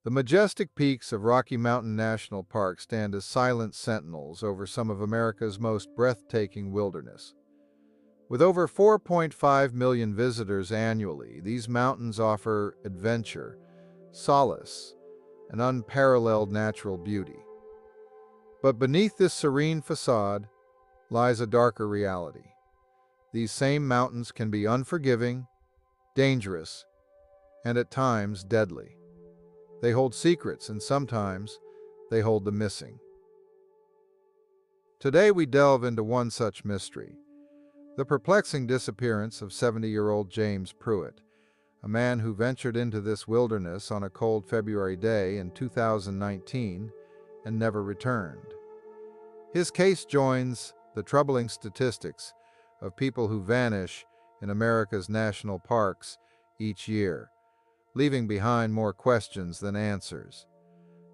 The majestic peaks of Rocky Mountain National Park stand as silent sentinels over some of America's most breathtaking wilderness. With over 4.5 million visitors annually, these mountains offer adventure, solace, and unparalleled natural beauty. But beneath this serene facade lies a darker reality. These same mountains can be unforgiving, dangerous, and at times deadly. They hold secrets, and sometimes they hold the missing. Today we delve into one such mystery, the perplexing disappearance of 70-year-old James Pruitt, a man who ventured into this wilderness on a cold February day in 2019 and never returned. His case joins the troubling statistics of people who vanish in America's national parks each year, leaving behind more questions than answers.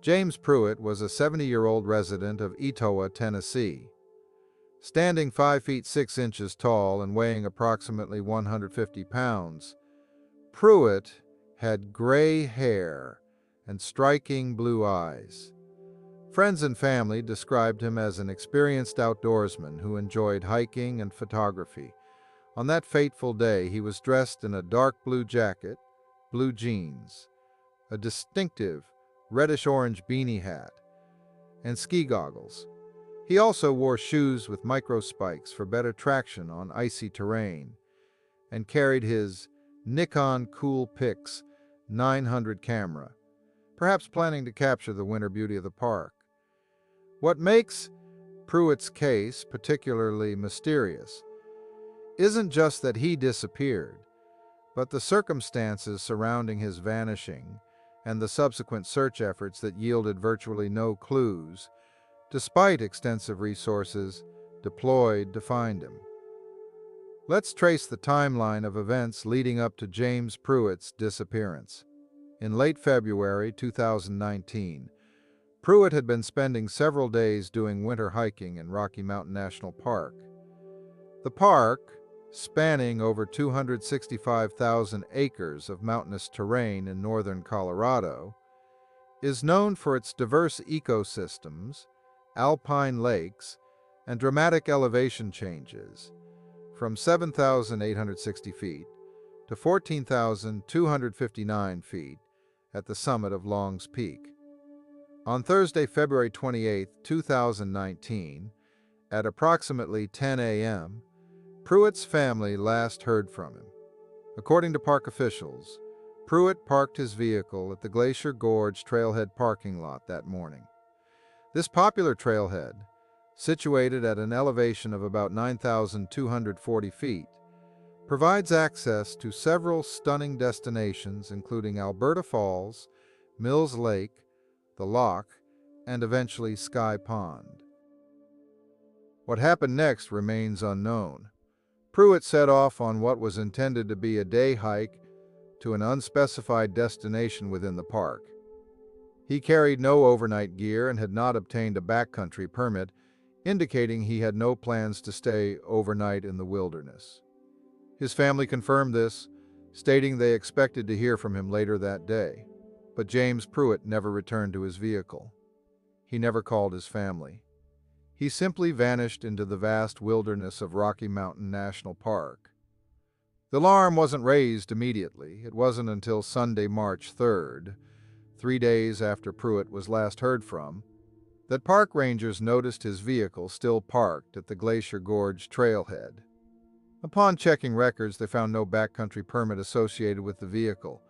James Pruitt was a 70-year-old resident of Etowah, Tennessee. Standing 5 feet 6 inches tall and weighing approximately 150 pounds, Pruitt had gray hair and striking blue eyes. Friends and family described him as an experienced outdoorsman who enjoyed hiking and photography. On that fateful day, he was dressed in a dark blue jacket, blue jeans, a distinctive reddish-orange beanie hat, and ski goggles. He also wore shoes with micro spikes for better traction on icy terrain, and carried his Nikon Coolpix 900 camera, perhaps planning to capture the winter beauty of the park. What makes Pruitt's case particularly mysterious isn't just that he disappeared, but the circumstances surrounding his vanishing and the subsequent search efforts that yielded virtually no clues, despite extensive resources deployed to find him. Let's trace the timeline of events leading up to James Pruitt's disappearance. In late February 2019, Pruitt had been spending several days doing winter hiking in Rocky Mountain National Park. The park, spanning over 265,000 acres of mountainous terrain in northern Colorado, is known for its diverse ecosystems, alpine lakes, and dramatic elevation changes, from 7,860 feet to 14,259 feet at the summit of Long's Peak. On Thursday, February 28, 2019, at approximately 10 a.m., Pruitt's family last heard from him. According to park officials, Pruitt parked his vehicle at the Glacier Gorge Trailhead parking lot that morning. This popular trailhead, situated at an elevation of about 9,240 feet, provides access to several stunning destinations including Alberta Falls, Mills Lake, the Loch, and eventually Sky Pond. What happened next remains unknown. Pruitt set off on what was intended to be a day hike to an unspecified destination within the park. He carried no overnight gear and had not obtained a backcountry permit, indicating he had no plans to stay overnight in the wilderness. His family confirmed this, stating they expected to hear from him later that day. But James Pruitt never returned to his vehicle. He never called his family. He simply vanished into the vast wilderness of Rocky Mountain National Park. The alarm wasn't raised immediately. It wasn't until Sunday, March 3rd, 3 days after Pruitt was last heard from, that park rangers noticed his vehicle still parked at the Glacier Gorge trailhead. Upon checking records, they found no backcountry permit associated with the vehicle,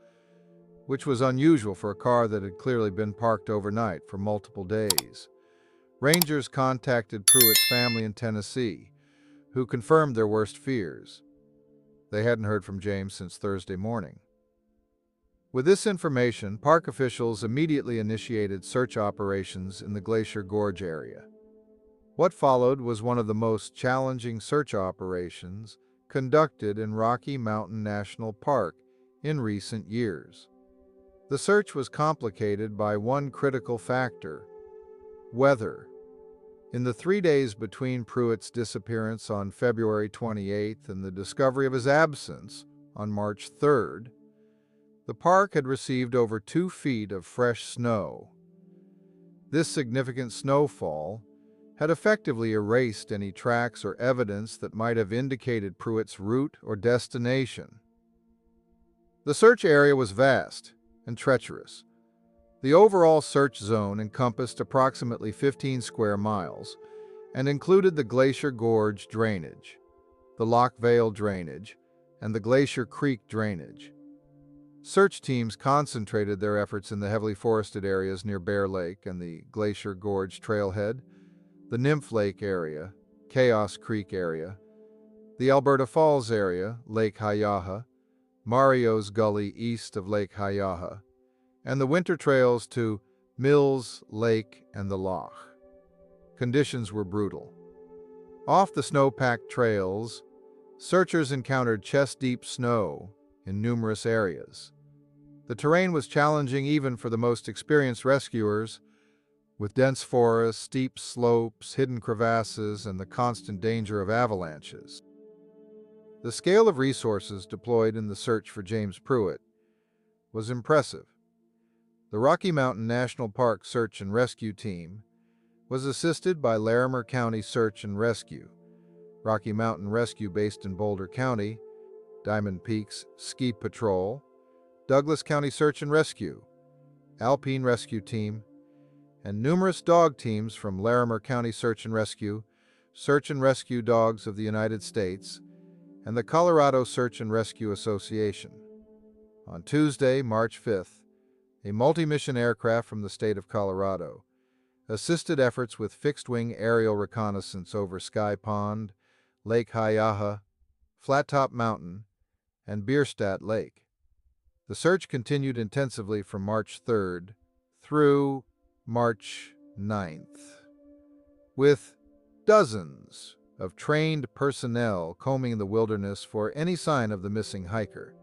which was unusual for a car that had clearly been parked overnight for multiple days. Rangers contacted Pruitt's family in Tennessee, who confirmed their worst fears. They hadn't heard from James since Thursday morning. With this information, park officials immediately initiated search operations in the Glacier Gorge area. What followed was one of the most challenging search operations conducted in Rocky Mountain National Park in recent years. The search was complicated by one critical factor: weather. In the 3 days between Pruitt's disappearance on February 28th and the discovery of his absence on March 3rd, The park had received over 2 feet of fresh snow. This significant snowfall had effectively erased any tracks or evidence that might have indicated Pruitt's route or destination. The search area was vast and treacherous. The overall search zone encompassed approximately 15 square miles and included the Glacier Gorge drainage, the Loch Vale drainage, and the Glacier Creek drainage. Search teams concentrated their efforts in the heavily forested areas near Bear Lake and the Glacier Gorge trailhead, the Nymph Lake area, Chaos Creek area, the Alberta Falls area, Lake Hayaha, Mario's Gully east of Lake Hayaha, and the winter trails to Mills Lake and the Loch. Conditions were brutal. Off the snow-packed trails, searchers encountered chest-deep snow in numerous areas. The terrain was challenging even for the most experienced rescuers, with dense forests, steep slopes, hidden crevasses, and the constant danger of avalanches. The scale of resources deployed in the search for James Pruitt was impressive. The Rocky Mountain National Park Search and Rescue Team was assisted by Larimer County Search and Rescue, Rocky Mountain Rescue based in Boulder County, Diamond Peaks Ski Patrol, Douglas County Search and Rescue, Alpine Rescue Team, and numerous dog teams from Larimer County Search and Rescue Dogs of the United States, and the Colorado Search and Rescue Association. On Tuesday, March 5th, a multi-mission aircraft from the state of Colorado assisted efforts with fixed-wing aerial reconnaissance over Sky Pond, Lake Hayaha, Flattop Mountain, and Bierstadt Lake. The search continued intensively from March 3rd through March 9th, with dozens of trained personnel combing the wilderness for any sign of the missing hiker.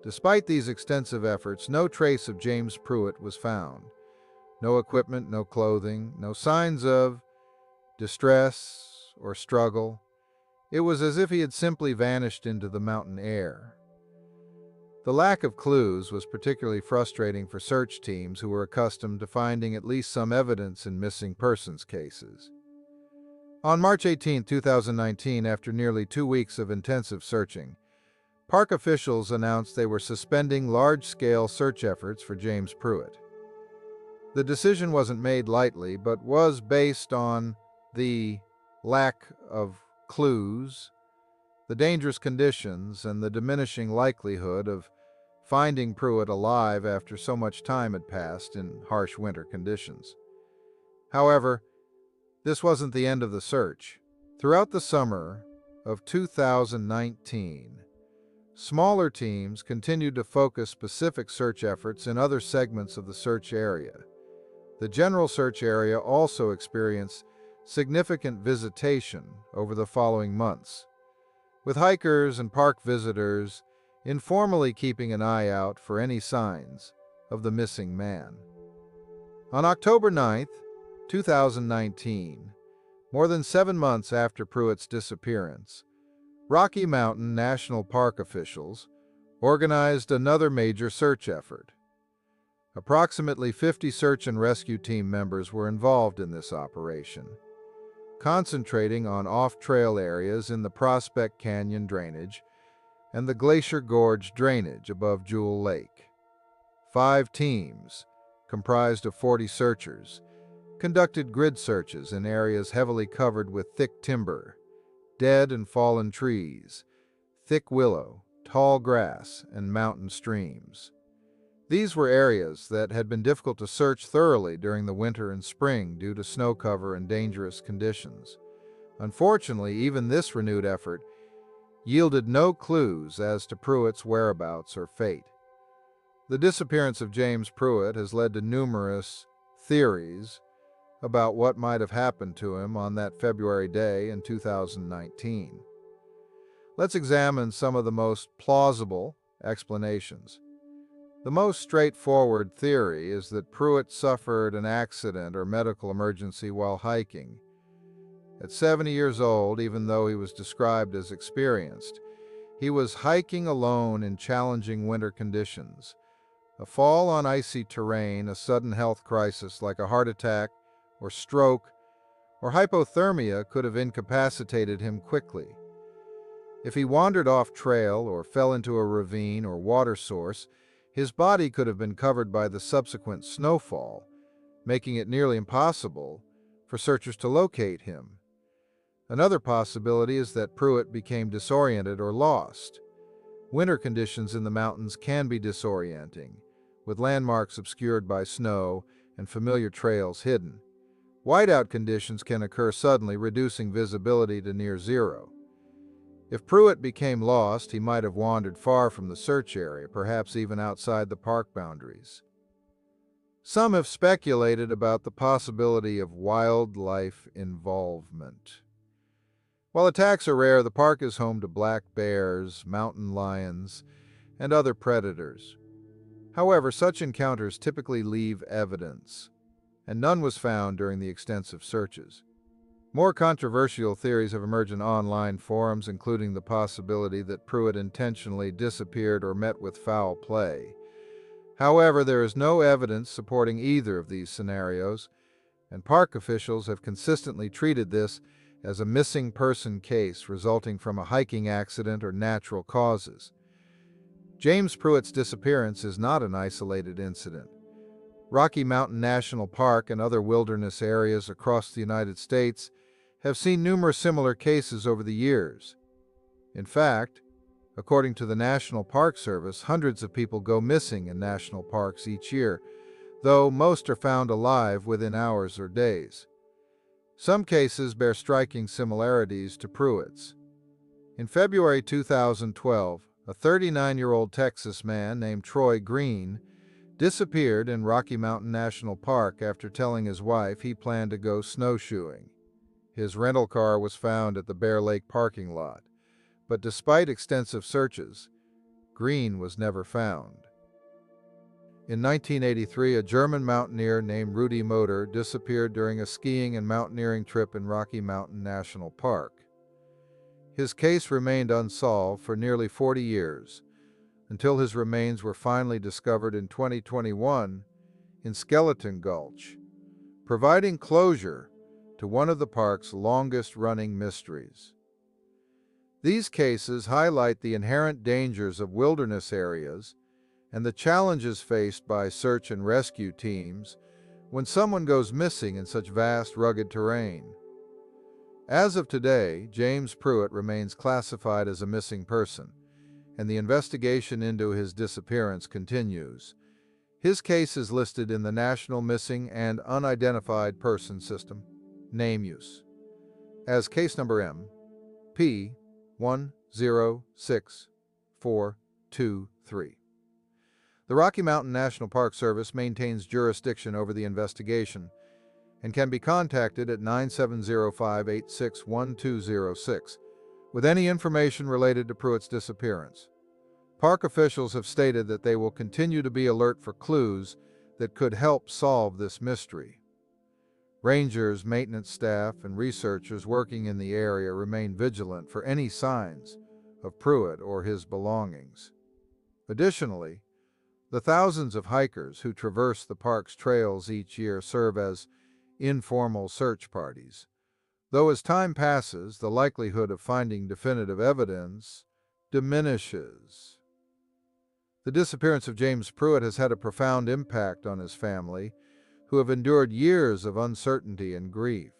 Despite these extensive efforts, no trace of James Pruitt was found. No equipment, no clothing, no signs of distress or struggle. It was as if he had simply vanished into the mountain air. The lack of clues was particularly frustrating for search teams who were accustomed to finding at least some evidence in missing persons cases. On March 18, 2019, after nearly 2 weeks of intensive searching, park officials announced they were suspending large-scale search efforts for James Pruitt. The decision wasn't made lightly, but was based on the lack of clues, the dangerous conditions, and the diminishing likelihood of finding Pruitt alive after so much time had passed in harsh winter conditions. However, this wasn't the end of the search. Throughout the summer of 2019, smaller teams continued to focus specific search efforts in other segments of the search area. The general search area also experienced significant visitation over the following months, with hikers and park visitors informally keeping an eye out for any signs of the missing man. On October 9, 2019, more than 7 months after Pruitt's disappearance, Rocky Mountain National Park officials organized another major search effort. Approximately 50 search and rescue team members were involved in this operation, concentrating on off-trail areas in the Prospect Canyon drainage and the Glacier Gorge drainage above Jewel Lake. 5 teams, comprised of 40 searchers, conducted grid searches in areas heavily covered with thick timber, dead and fallen trees, thick willow, tall grass, and mountain streams. These were areas that had been difficult to search thoroughly during the winter and spring due to snow cover and dangerous conditions. Unfortunately, even this renewed effort yielded no clues as to Pruitt's whereabouts or fate. The disappearance of James Pruitt has led to numerous theories about what might have happened to him on that February day in 2019. Let's examine some of the most plausible explanations. The most straightforward theory is that Pruitt suffered an accident or medical emergency while hiking. At 70 years old, even though he was described as experienced, He was hiking alone in challenging winter conditions. A fall on icy terrain, a sudden health crisis like a heart attack or stroke or hypothermia could have incapacitated him quickly. If he wandered off trail or fell into a ravine or water source, his body could have been covered by the subsequent snowfall, making it nearly impossible for searchers to locate him. Another possibility is that Pruitt became disoriented or lost. Winter conditions in the mountains can be disorienting, with landmarks obscured by snow and familiar trails hidden. Whiteout conditions can occur suddenly, reducing visibility to near zero. If Pruitt became lost, he might have wandered far from the search area, perhaps even outside the park boundaries. Some have speculated about the possibility of wildlife involvement. While attacks are rare, the park is home to black bears, mountain lions, and other predators. However, such encounters typically leave evidence, and none was found during the extensive searches. More controversial theories have emerged in online forums, including the possibility that Pruitt intentionally disappeared or met with foul play. However, there is no evidence supporting either of these scenarios, and park officials have consistently treated this as a missing person case resulting from a hiking accident or natural causes. James Pruitt's disappearance is not an isolated incident. Rocky Mountain National Park and other wilderness areas across the United States have seen numerous similar cases over the years. In fact, according to the National Park Service, hundreds of people go missing in national parks each year, though most are found alive within hours or days. Some cases bear striking similarities to Pruitt's. In February 2012, a 39-year-old Texas man named Troy Green disappeared in Rocky Mountain National Park after telling his wife he planned to go snowshoeing. His rental car was found at the Bear Lake parking lot, but despite extensive searches, Green was never found. In 1983, a German mountaineer named Rudi Moder disappeared during a skiing and mountaineering trip in Rocky Mountain National Park. His case remained unsolved for nearly 40 years, until his remains were finally discovered in 2021 in Skeleton Gulch, providing closure to one of the park's longest-running mysteries. These cases highlight the inherent dangers of wilderness areas and the challenges faced by search and rescue teams when someone goes missing in such vast, rugged terrain. As of today, James Pruitt remains classified as a missing person, and the investigation into his disappearance continues. His case is listed in the National Missing and Unidentified Person System, NAMUS, as case number MP106423. The Rocky Mountain National Park Service maintains jurisdiction over the investigation and can be contacted at 9705861206 with any information related to Pruitt's disappearance. Park officials have stated that they will continue to be alert for clues that could help solve this mystery. Rangers, maintenance staff, and researchers working in the area remain vigilant for any signs of Pruitt or his belongings. Additionally, the thousands of hikers who traverse the park's trails each year serve as informal search parties, though as time passes, the likelihood of finding definitive evidence diminishes. The disappearance of James Pruitt has had a profound impact on his family, who have endured years of uncertainty and grief.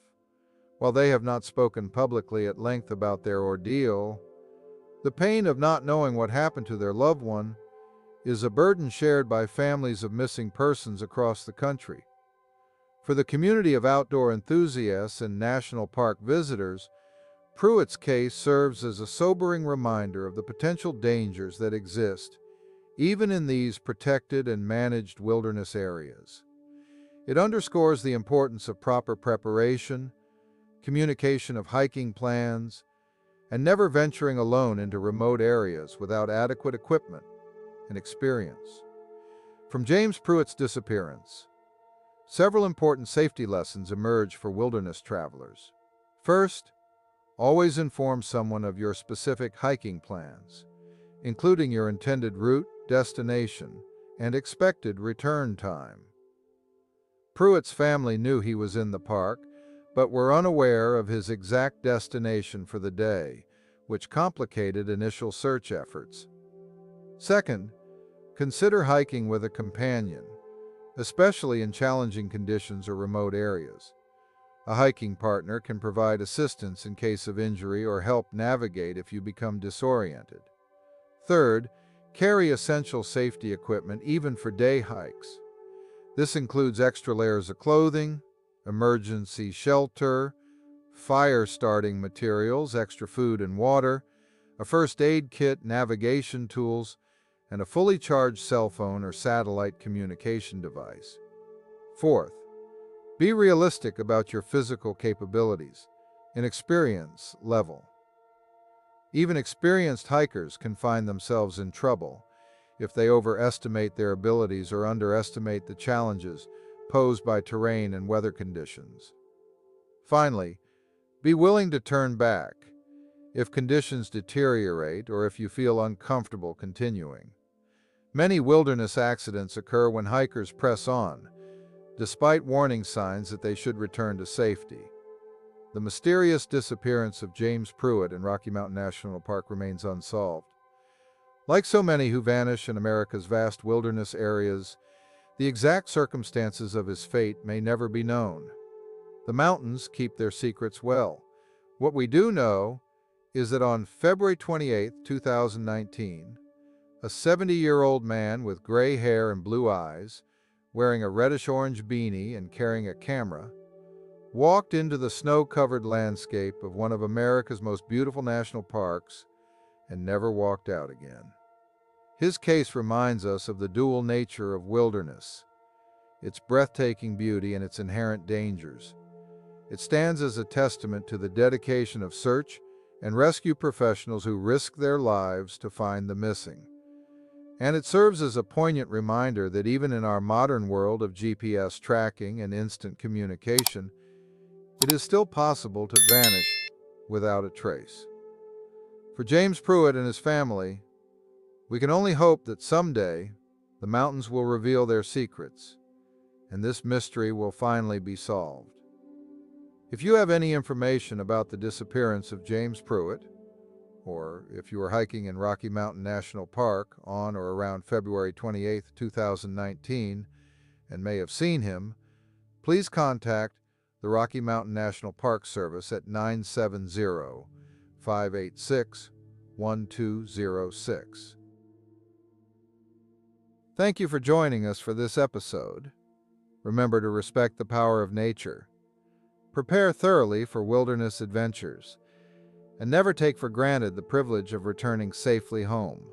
While they have not spoken publicly at length about their ordeal, the pain of not knowing what happened to their loved one is a burden shared by families of missing persons across the country. For the community of outdoor enthusiasts and national park visitors, Pruitt's case serves as a sobering reminder of the potential dangers that exist, even in these protected and managed wilderness areas. It underscores the importance of proper preparation, communication of hiking plans, and never venturing alone into remote areas without adequate equipment and experience. From James Pruitt's disappearance, several important safety lessons emerge for wilderness travelers. First, always inform someone of your specific hiking plans. including your intended route, destination, and expected return time. Pruitt's family knew he was in the park, but were unaware of his exact destination for the day, which complicated initial search efforts. Second, consider hiking with a companion, especially in challenging conditions or remote areas. A hiking partner can provide assistance in case of injury or help navigate if you become disoriented. Third, carry essential safety equipment even for day hikes. This includes extra layers of clothing, emergency shelter, fire-starting materials, extra food and water, a first aid kit, navigation tools, and a fully charged cell phone or satellite communication device. Fourth, be realistic about your physical capabilities and experience level. Even experienced hikers can find themselves in trouble if they overestimate their abilities or underestimate the challenges posed by terrain and weather conditions. Finally, be willing to turn back if conditions deteriorate or if you feel uncomfortable continuing. Many wilderness accidents occur when hikers press on, despite warning signs that they should return to safety. The mysterious disappearance of James Pruitt in Rocky Mountain National Park remains unsolved. Like so many who vanish in America's vast wilderness areas, the exact circumstances of his fate may never be known. The mountains keep their secrets well. What we do know is that on February 28, 2019, a 70-year-old man with gray hair and blue eyes, wearing a reddish-orange beanie and carrying a camera, walked into the snow-covered landscape of one of America's most beautiful national parks and never walked out again. His case reminds us of the dual nature of wilderness, its breathtaking beauty and its inherent dangers. It stands as a testament to the dedication of search and rescue professionals who risk their lives to find the missing. And it serves as a poignant reminder that even in our modern world of GPS tracking and instant communication, it is still possible to vanish without a trace. For James Pruitt and his family, we can only hope that someday the mountains will reveal their secrets, and this mystery will finally be solved. If you have any information about the disappearance of James Pruitt, or if you were hiking in Rocky Mountain National Park on or around February 28, 2019, and may have seen him, please contact the Rocky Mountain National Park Service at 970-586-1206. Thank you for joining us for this episode. Remember to respect the power of nature. Prepare thoroughly for wilderness adventures, and never take for granted the privilege of returning safely home.